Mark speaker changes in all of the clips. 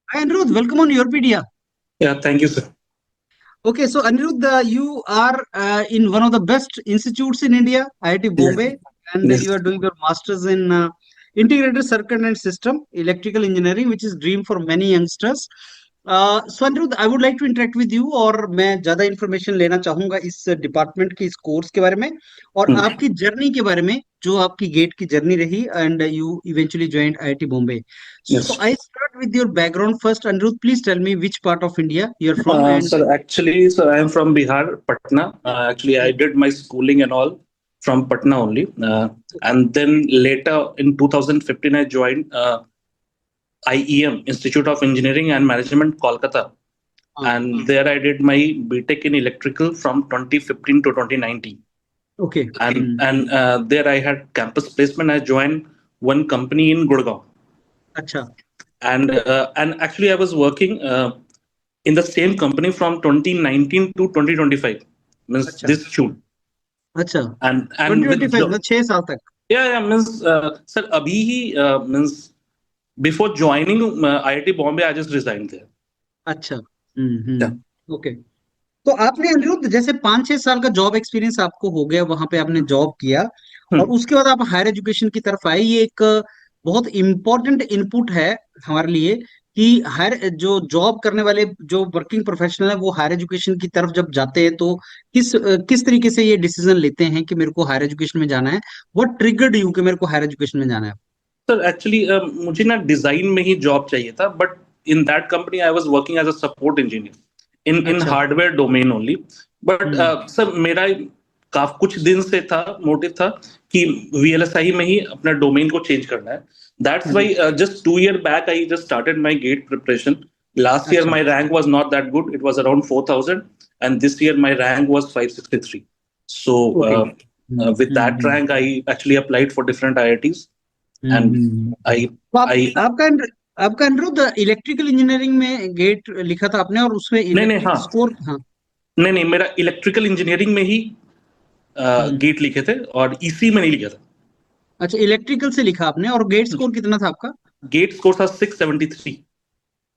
Speaker 1: Hi Anirudh, welcome on Europedia.
Speaker 2: Yeah, thank you, sir.
Speaker 1: Okay, so Anirudh, you are in one of the best institutes in India, IIT
Speaker 2: Yes,
Speaker 1: Bombay, and you
Speaker 2: yes.
Speaker 1: are doing your masters in integrated circuit and system electrical engineering, which is dream for many youngsters. So Anirudh, I would like to interact with you और मैं ज़्यादा information लेना चाहूँगा इस department की इस course के बारे में और
Speaker 2: Hmm.
Speaker 1: आपकी जर्नी के बारे में जो आपकी गेट की जर्नी रही and you eventually joined IIT Bombay. So
Speaker 2: Yes.
Speaker 1: I start with your background first. Anirudh, please tell me which part of India you're from and
Speaker 2: Sir, I am from Bihar, Patna. Actually, I did my schooling and all from Patna only. And then later in 2015, I joined IEM, Institute of Engineering and Management, Kolkata.
Speaker 1: हाँ,
Speaker 2: And there I did my BTech in electrical from 2015 to 2019.
Speaker 1: okay.
Speaker 2: And there I had campus placement. I joined one company in Gurgaon.
Speaker 1: अच्छा,
Speaker 2: And actually, I was working in the same company from 2019 to 2025, means
Speaker 1: अच्छा,
Speaker 2: this June.
Speaker 1: अच्छा.
Speaker 2: And with
Speaker 1: 2025 मतलब 6 साल तक.
Speaker 2: yeah, means sir abhi hi means before joining IIT Bombay, I just resigned there.
Speaker 1: अच्छा.
Speaker 2: Yeah.
Speaker 1: Okay. तो आपने अनिरुद्ध जैसे 5-6 साल का जॉब एक्सपीरियंस आपको हो गया वहां पे आपने जॉब किया और
Speaker 2: Hmm.
Speaker 1: उसके बाद आप हायर एजुकेशन की तरफ आए. ये एक बहुत इंपॉर्टेंट इनपुट है हमारे लिए कि हायर जो जॉब करने वाले जो वर्किंग प्रोफेशनल है वो हायर एजुकेशन की तरफ जब जाते हैं तो किस तरीके से ये डिसीजन लेते हैं कि मेरे को हायर एजुकेशन में जाना है. व्हाट ट्रिगर्ड यू कि मेरे को हायर एजुकेशन में जाना है.
Speaker 2: सर एक्चुअली मुझे ना डिजाइन में ही जॉब चाहिए था, but in that company I was working as a support engineer in
Speaker 1: अच्छा.
Speaker 2: Hardware domain only. But
Speaker 1: hmm.
Speaker 2: Sir मेरा काफी कुछ दिन से था, मोटिव था कि वीएलएसआई में ही अपना डोमेन को चेंज करना है. That's
Speaker 1: hmm.
Speaker 2: Why just 2 year back I just started my GATE preparation. Last year
Speaker 1: अच्छा.
Speaker 2: my rank was not that good. It was around 4,000, and this year my rank was 563. So
Speaker 1: okay.
Speaker 2: with that rank, I actually applied for different IITs, and I
Speaker 1: तो
Speaker 2: I
Speaker 1: आपका Anirudh electrical engineering में gate लिखा था आपने और उसमें
Speaker 2: नहीं नहीं
Speaker 1: इलेक्ट्रिक
Speaker 2: हाँ,
Speaker 1: स्कोर. हाँ.
Speaker 2: नहीं नहीं, मेरा इलेक्ट्रिकल इंजीनियरिंग में ही
Speaker 1: हम्म.
Speaker 2: गेट लिखे थे और ईसी में नहीं लिखा था.
Speaker 1: अच्छा, इलेक्ट्रिकल से लिखा आपने और गेट स्कोर कितना था आपका.
Speaker 2: गेट स्कोर था 673.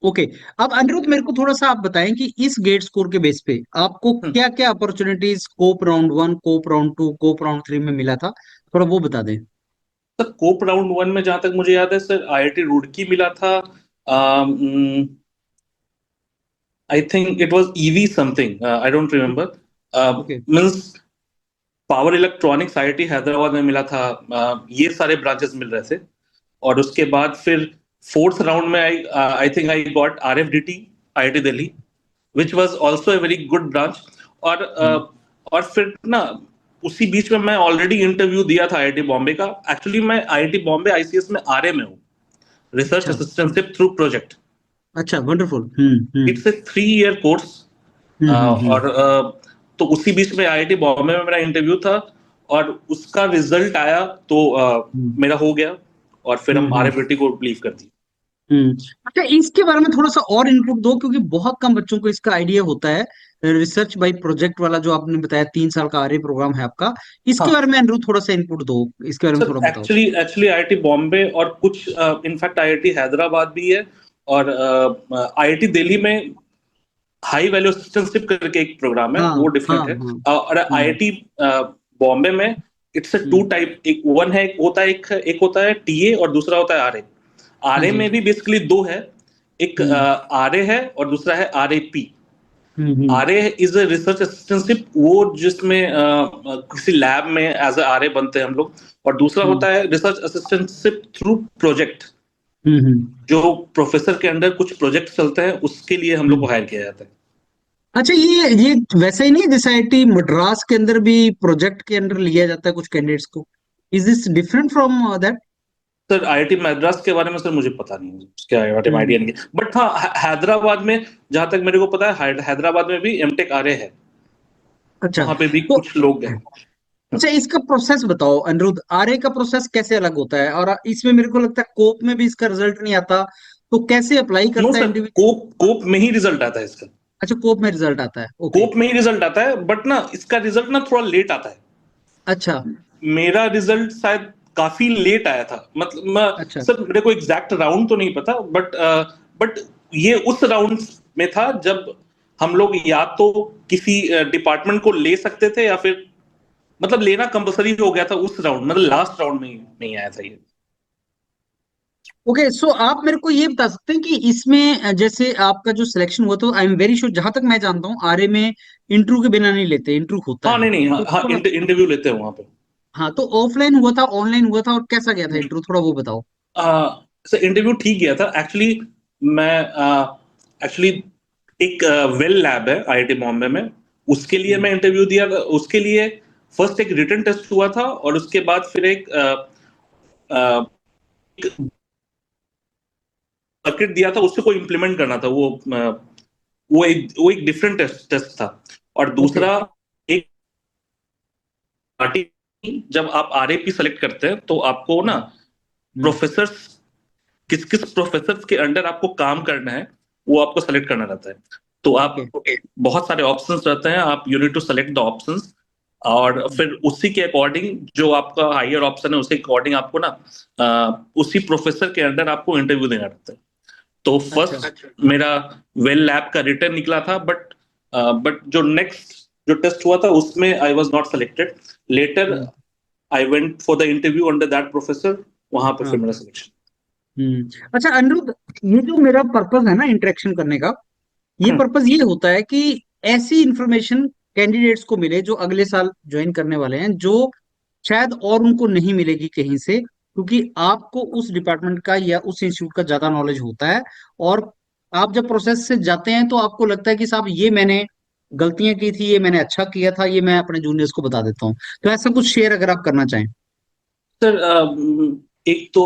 Speaker 1: ओके. अब अनिरुद्ध मेरे को थोड़ा सा आप बताएं कि इस गेट स्कोर के बेस पे आपको क्या क्या अपॉर्चुनिटीज कोप राउंड 1, कोप राउंड 2, कोप राउंड 3 में मिला था, थोड़ा वो बता दें.
Speaker 2: सर कोप राउंड 1 में जहां तक मुझे याद है सर आईआईटी रुड़की मिला था. I think it was EV something, I don't remember.
Speaker 1: Okay.
Speaker 2: Means power electronics IIT Hyderabad में मिला था. ये सारे ब्रांचेस मिल रहे थे. और उसके बाद फिर फोर्थ राउंड में I think I got RFDT IIT Delhi, which was also a very good branch. और और फिर ना उसी बीच में मैं ऑलरेडी इंटरव्यू दिया था आईआईटी बॉम्बे का. एक्चुअली मैं आईआईटी बॉम्बे आईसीएस में आरए में हूँ, रिसर्च
Speaker 1: अच्छा.
Speaker 2: Assistantship through project.
Speaker 1: अच्छा, wonderful.
Speaker 2: It's a 3 year course.
Speaker 1: Hmm.
Speaker 2: और तो उसी बीच में आईआईटी बॉम्बे में मेरा इंटरव्यू था और उसका रिजल्ट आया तो
Speaker 1: हम्म.
Speaker 2: मेरा हो गया. और फिर हम
Speaker 1: हम्म.
Speaker 2: आरएफडीटी को लीव कर दी.
Speaker 1: हम्म. अच्छा, इसके बारे में थोड़ा सा और इनपुट दो क्योंकि बहुत कम बच्चों को इसका आइडिया होता है. रिसर्च बाय प्रोजेक्ट वाला जो आपने बताया 3 साल का आर्य प्रोग्राम है आपका, इसके बारे
Speaker 2: हाँ
Speaker 1: में अनिरुद्ध थोड़ा सा इनपुट दो, इसके बारे में
Speaker 2: सर,
Speaker 1: थोड़ा बताओ.
Speaker 2: एक्चुअली एक्चुअली आईआईटी बॉम्बे और कुछ इनफैक्ट आईआईटी हैदराबाद भी है. और आईआईटी दिल्ली में हाई वैल्यू असिस्टेंटशिप करके एक प्रोग्राम है,
Speaker 1: हाँ,
Speaker 2: वो
Speaker 1: हाँ,
Speaker 2: डिफरेंट है.
Speaker 1: हाँ.
Speaker 2: और
Speaker 1: हम्म.
Speaker 2: आईआईटी बॉम्बे में it's a two
Speaker 1: hmm.
Speaker 2: Type. एक वन है, एक होता है, एक होता है टीए और दूसरा होता है आरए.
Speaker 1: हाँ
Speaker 2: आरए
Speaker 1: जी.
Speaker 2: में भी बेसिकली दो है. एक
Speaker 1: हम्म.
Speaker 2: आरए है और दूसरा है RAP.
Speaker 1: Hmm.
Speaker 2: RA is a research assistantship, वो जिसमें किसी लैब में एज अ आरए बनते हैं हम लोग. और दूसरा
Speaker 1: हम्म.
Speaker 2: होता है रिसर्च असिस्टेंटशिप थ्रू प्रोजेक्ट,
Speaker 1: हम्म.
Speaker 2: जो प्रोफेसर के अंडर कुछ प्रोजेक्ट चलते हैं, उसके लिए हम लोग को
Speaker 1: हम्म.
Speaker 2: हायर किया जाता है.
Speaker 1: अच्छा, ये वैसा ही नहीं जैसे आईआईटी मद्रास के अंदर भी प्रोजेक्ट के अंदर लिया जाता है कुछ कैंडिडेट्स को. Is this different from that.
Speaker 2: Sir IIT Madras के बारे में सर मुझे पता नहीं है, उसके बारे में आइडिया
Speaker 1: हम्म.
Speaker 2: नहीं है. बट हाँ, हैदराबाद में जहां तक मेरे को पता है, हैदराबाद में भी एमटेक आरए है.
Speaker 1: अच्छा.
Speaker 2: वहां पे भी
Speaker 1: तो
Speaker 2: कुछ लोग हैं.
Speaker 1: अच्छा, इसका प्रोसेस बताओ अनिरुद्ध, आरए का प्रोसेस कैसे अलग होता है और इसमें मेरे को लगता है कोप में भी इसका रिजल्ट नहीं आता, तो कैसे अप्लाई
Speaker 2: नो
Speaker 1: करता है
Speaker 2: सर,
Speaker 1: इंडिविजुअल.
Speaker 2: कोप कोप में ही रिजल्ट आता है इसका.
Speaker 1: अच्छा, कोप में रिजल्ट आता है. ओके.
Speaker 2: कोप में ही रिजल्ट आता है, बट ना इसका रिजल्ट ना थोड़ा लेट आता है.
Speaker 1: अच्छा.
Speaker 2: मेरा रिजल्ट शायद काफी लेट आया था. मतलब
Speaker 1: अच्छा.
Speaker 2: सर मेरे को एग्जैक्ट राउंड तो नहीं पता, बट ये उस राउंड में था जब हम लोग या तो किसी डिपार्टमेंट को ले सकते थे या फिर मतलब लेना कंपलसरी हो गया था उस राउंड, मतलब लास्ट राउंड में ही नहीं आया था ये।
Speaker 1: ओके, सो आप मेरे को ये बता सकते हैं कि इसमें जैसे आपका जो सिलेक्शन हुआ, तो आई एम वेरी श्योर, जहां तक मैं जानता हूँ आरए में इंटरव्यू के बिना नहीं लेते, इंटरव्यू होता
Speaker 2: हाँ
Speaker 1: है।
Speaker 2: नहीं नहीं, हाँ
Speaker 1: तो
Speaker 2: हाँ,
Speaker 1: थोड़ा,
Speaker 2: इंटरव्यू लेते हैं वहां पे।
Speaker 1: हाँ, तो ऑफलाइन हुआ था, ऑनलाइन हुआ था, और कैसा गया था इंटरव्यू, थोड़ा वो बताओ।
Speaker 2: सर इंटरव्यू ठीक गया था एक्चुअली। मैं एक्चुअली एक वेल लैब है आईआईटी बॉम्बे में, उसके लिए
Speaker 1: हम्म,
Speaker 2: मैं इंटरव्यू दिया। उसके लिए फर्स्ट एक रिटन टेस्ट हुआ था और उसके बाद फिर एक सर्किट दिया था, उससे कोई इम्प्लीमेंट करना था। वो एक डिफरेंट टेस्ट था। और
Speaker 1: ओके।
Speaker 2: दूसरा एक पार्टी, जब आप आरएपी सेलेक्ट करते हैं तो आपको ना
Speaker 1: हम्म,
Speaker 2: प्रोफेसर, किस किस प्रोफेसर के अंडर आपको काम करना है वो आपको सेलेक्ट करना रहता है। तो
Speaker 1: ओके।
Speaker 2: आप बहुत सारे ऑप्शंस रहते हैं, आप you need to select the options. और फिर उसी के अकॉर्डिंग जो आपका हायर ऑप्शन है, उसी के अकॉर्डिंग आपको ना उसी प्रोफेसर के अंडर आपको इंटरव्यू देना रहता है। तो
Speaker 1: अच्छा।
Speaker 2: फर्स्ट मेरा वेल लैब का रिटर्न निकला था, बट जो नेक्स्ट जो टेस्ट हुआ था उसमें I was not selected. Later
Speaker 1: hmm,
Speaker 2: I went for the interview under that professor, वहां पे फिर
Speaker 1: हाँ।
Speaker 2: मेरा सिलेक्शन।
Speaker 1: अच्छा अनिरुद्ध, ये जो मेरा पर्पस है ना इंटरेक्शन करने का, ये पर्पस ये होता है कि ऐसी इंफॉर्मेशन कैंडिडेट्स को मिले जो अगले साल ज्वाइन करने वाले हैं, जो शायद और उनको नहीं मिलेगी कहीं से, क्योंकि आपको उस डिपार्टमेंट का या उस इंस्टीट्यूट का ज्यादा नॉलेज होता है। और आप जब प्रोसेस से जाते हैं तो आपको लगता है कि साहब ये मैंने गलतियां की थी, ये मैंने अच्छा किया था, ये मैं अपने जूनियर्स को बता देता हूँ। तो ऐसा कुछ शेयर अगर आप करना चाहें।
Speaker 2: सर एक तो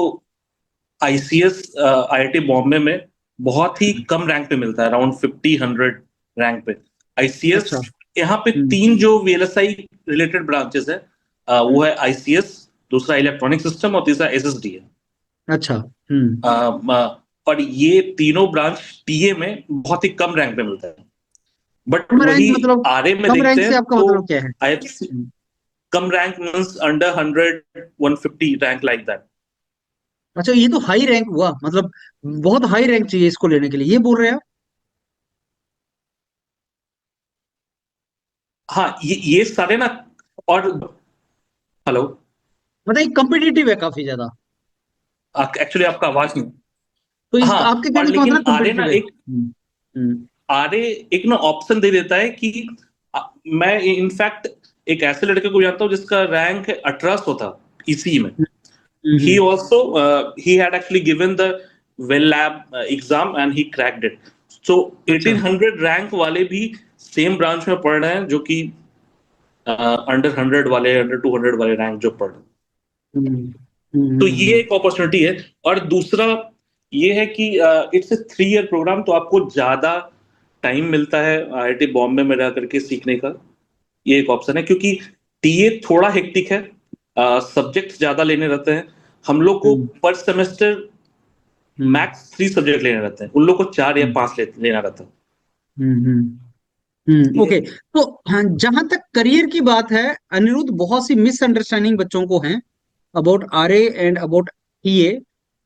Speaker 2: आईसीएस आईआईटी बॉम्बे में बहुत ही कम रैंक पे मिलता है, अराउंड 50-100 रैंक पे आईसीएस।
Speaker 1: अच्छा।
Speaker 2: यहाँ पे
Speaker 1: हम्म।
Speaker 2: तीन जो वीएलएसआई रिलेटेड ब्रांचेस है, वो
Speaker 1: हम्म।
Speaker 2: है आईसीएस, दूसरा इलेक्ट्रॉनिक सिस्टम और तीसरा एसएसडी है।
Speaker 1: अच्छा। हम्म।
Speaker 2: और ये तीनों ब्रांच टीए में बहुत ही कम रैंक पे मिलता है। बट
Speaker 1: कम रैंक
Speaker 2: वही
Speaker 1: मतलब,
Speaker 2: आरए में
Speaker 1: कम
Speaker 2: देखते
Speaker 1: रैंक
Speaker 2: हैं
Speaker 1: से आपका
Speaker 2: तो
Speaker 1: मतलब क्या है?
Speaker 2: I come rank means under 100, 150 rank like that.
Speaker 1: अच्छा, ये तो हाई रैंक हुआ, मतलब बहुत हाई रैंक चाहिए इसको लेने के लिए, ये बोल रहे हैं आप?
Speaker 2: हाँ ये सारे ना। और हेलो,
Speaker 1: मतलब कॉम्पिटिटिव है काफी ज्यादा।
Speaker 2: एक्चुअली आपका आवाज नहीं।
Speaker 1: तो इस
Speaker 2: हाँ,
Speaker 1: आपके
Speaker 2: और
Speaker 1: कहने का
Speaker 2: लेकिन
Speaker 1: मतलब
Speaker 2: आर्य ना
Speaker 1: कॉम्पिटिटिव है।
Speaker 2: एक आर्य एक ना ऑप्शन दे देता है कि मैं इनफैक्ट एक ऐसे लड़के को जानता हूँ जिसका रैंक 1800 था इसी में।
Speaker 1: हम्म।
Speaker 2: he also he had actually given the well lab exam and he cracked it. So
Speaker 1: अच्छा।
Speaker 2: 1800 रैंक वाले भी सेम ब्रांच में पढ़ रहे हैं जो कि अंडर 100 वाले, अंडर 200 वाले रैंक जो पढ़ रहे हैं।
Speaker 1: हम्म।
Speaker 2: तो ये
Speaker 1: हम्म।
Speaker 2: एक अपॉर्चुनिटी है। और दूसरा ये है कि इट्स ए 3 ईयर प्रोग्राम, तो आपको ज्यादा टाइम मिलता है आईआईटी बॉम्बे में रह करके सीखने का। ये एक ऑप्शन है, क्योंकि टीए थोड़ा हेक्टिक है, सब्जेक्ट ज्यादा लेने रहते हैं। हम लोग को
Speaker 1: हम्म।
Speaker 2: पर सेमेस्टर
Speaker 1: हम्म।
Speaker 2: मैक्स 3 सब्जेक्ट लेने रहते हैं, उन लोग को 4 या 5 लेना रहता है।
Speaker 1: ओके। तो हाँ, जहां तक करियर की बात है अनिरुद्ध, बहुत सी मिसअंडरस्टैंडिंग बच्चों को है about RA and about TA.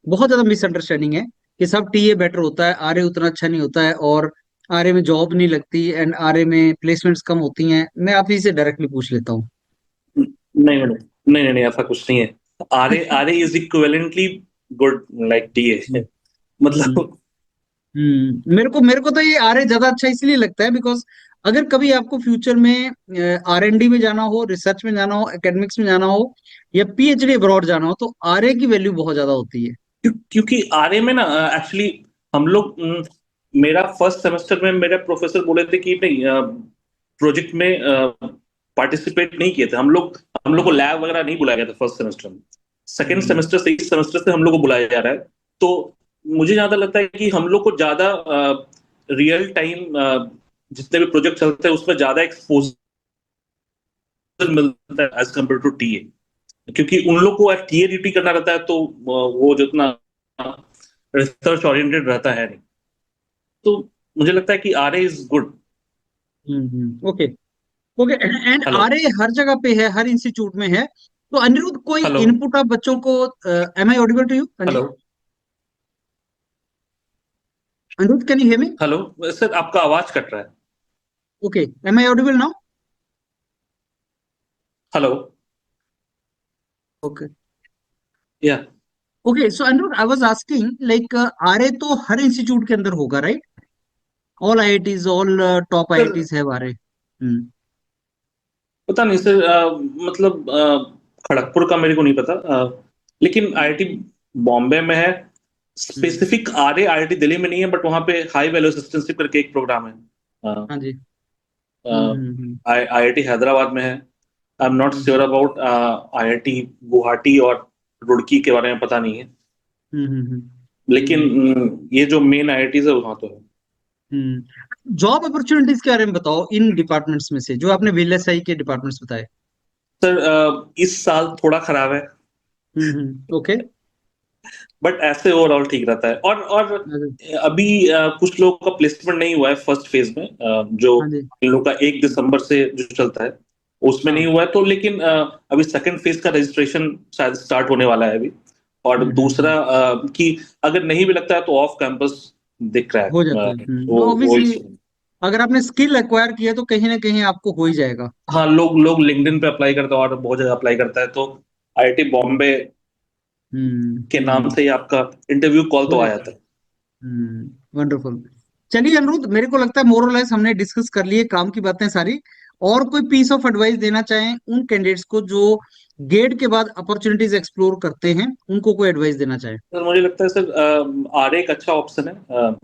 Speaker 1: बहुत ज्यादा मिसअंडरस्टैंडिंग है कि सब टीए बेटर होता है, आरए उतना अच्छा नहीं होता है, और आरए में जॉब नहीं लगती एंड आरए में प्लेसमेंट्स कम होती हैं। मैं आप ही से डायरेक्टली पूछ लेता हूँ।
Speaker 2: नहीं नहीं नहीं नहीं नहीं, ऐसा कुछ नहीं है। RA RA is equivalently good like TA, मतलब।
Speaker 1: मेरे को तो ये आरए ज्यादा अच्छा इसलिए लगता है बिकॉज अगर कभी आपको फ्यूचर में आरएनडी में जाना हो, रिसर्च में जाना हो, एकेडमिक्स में जाना हो, या पीएचडी अब्रॉड जाना हो, तो आरए की वैल्यू बहुत ज्यादा होती है।
Speaker 2: क्योंकि आरए में ना एक्चुअली हम लोग मेरा फर्स्ट सेमेस्टर में मेरे प्रोफेसर बोले थे कि नहीं, प्रोजेक्ट में पार्टिसिपेट नहीं किए थे हम लोग को लैब वगैरह नहीं बुलाया गया था फर्स्ट सेमेस्टर में। सेकेंड
Speaker 1: हम्म।
Speaker 2: सेमेस्टर से, इस सेमेस्टर से हम लोग को बुलाया जा रहा है। तो मुझे ज्यादा लगता है कि हम लोग को ज्यादा रियल टाइम जितने भी प्रोजेक्ट चलते हैं उसमें ज्यादा एक्सपोजर मिलता है एज कम्पेयर टू टीए। क्योंकि उन लोग को टीए ड्यूटी करना रहता है, तो वो जितना रिसर्च ओरिएंटेड रहता है नहीं। तो मुझे लगता है कि RA is good.
Speaker 1: Okay. Okay. And
Speaker 2: hello
Speaker 1: RA हर जगह पे है, हर इंस्टीट्यूट में है। तो अनिरुद्ध, कोई
Speaker 2: हेलो
Speaker 1: इनपुट आप बच्चों को, am I audible to you? हाँ जी।
Speaker 2: Hello
Speaker 1: Aniruddh, can you hear me?
Speaker 2: Hello sir, आपका आवाज कट रहा है।
Speaker 1: Okay, am I audible now?
Speaker 2: Hello.
Speaker 1: Okay
Speaker 2: yeah
Speaker 1: okay, so Aniruddh, I was asking like RA तो हर इंस्टीट्यूट के अंदर होगा, right? All IITs, all top
Speaker 2: sir,
Speaker 1: IITs है आरए। हम्म।
Speaker 2: पता नहीं सर, मतलब खड़गपुर का मेरे को नहीं पता, लेकिन आईआईटी बॉम्बे में है।
Speaker 1: हम्म।
Speaker 2: स्पेसिफिक आरए आईआईटी दिल्ली में नहीं है, बट वहाँ पे हाई वैल्यू असिस्टेंटशिप करके एक प्रोग्राम है।
Speaker 1: हाँ जी। हम्म।
Speaker 2: आईआईटी हैदराबाद में है। I am not sure
Speaker 1: hmm.
Speaker 2: About IIT Guwahati और रुड़की के बारे में पता नहीं है, लेकिन
Speaker 1: हम्म।
Speaker 2: ये जो मेन आईआईटीज है वहाँ तो है।
Speaker 1: जॉब अपॉर्चुनिटीज के बारे में बताओ इन डिपार्टमेंट्स में से, जो आपने वीएलएसआई के डिपार्टमेंट्स बताए।
Speaker 2: सर, इस साल थोड़ा खराब है,
Speaker 1: ओके।
Speaker 2: बट ऐसे ओवरऑल ठीक रहता है। और अभी कुछ लोगों का प्लेसमेंट नहीं हुआ है फर्स्ट फेज में, जो
Speaker 1: हाँ जी।
Speaker 2: इन लोगों का 1 दिसंबर से जो चलता है उसमें नहीं
Speaker 1: हाँ।
Speaker 2: हुआ है, तो लेकिन अभी सेकंड फेज का रजिस्ट्रेशन शायद स्टार्ट होने वाला है अभी। और दूसरा कि अगर नहीं भी लगता है तो ऑफ कैंपस दिख रहा है,
Speaker 1: हो जाता है।
Speaker 2: वो
Speaker 1: ऑब्वियसली अगर आपने स्किल एक्वायर किया तो कहीं ना कहीं आपको हो ही जाएगा।
Speaker 2: हाँ, लोग लोग लिंक्डइन पे अप्लाई करते हैं और बहुत जगह अप्लाई करता है, तो आईआईटी बॉम्बे के नाम से ही आपका इंटरव्यू कॉल
Speaker 1: हो
Speaker 2: तो आ
Speaker 1: जाता
Speaker 2: जाता है।
Speaker 1: है। वंडरफुल। चलिए अनिरुद्ध, मेरे को लगता है मोर और लेस हमने डिस्कस कर लिए काम की बातें सारी। और कोई पीस ऑफ एडवाइस देना चाहें उन कैंडिडेट्स को जो गेट के बाद अपॉर्चुनिटीज एक्सप्लोर करते हैं, उनको कोई एडवाइस देना चाहें?
Speaker 2: सर, मुझे लगता है सर, आरए एक अच्छा ऑप्शन है।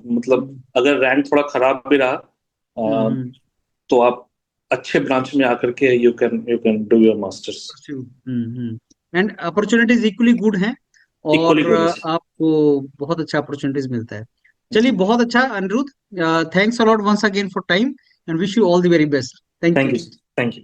Speaker 2: मतलब
Speaker 1: हम्म।
Speaker 2: अगर रैंक थोड़ा खराब भी रहा,
Speaker 1: हम्म।
Speaker 2: तो आप अच्छे ब्रांच में आकर के you can do your masters.
Speaker 1: And opportunities equally good हैं।
Speaker 2: इक्वली
Speaker 1: और
Speaker 2: गुड है
Speaker 1: आपको बहुत अच्छा अपॉर्चुनिटीज मिलता है। चलिए,
Speaker 2: जी।
Speaker 1: बहुत अच्छा Anirudh. Thanks a lot once again for time, and wish you all the very best. Thank
Speaker 2: thank
Speaker 1: you.
Speaker 2: You. Thank you.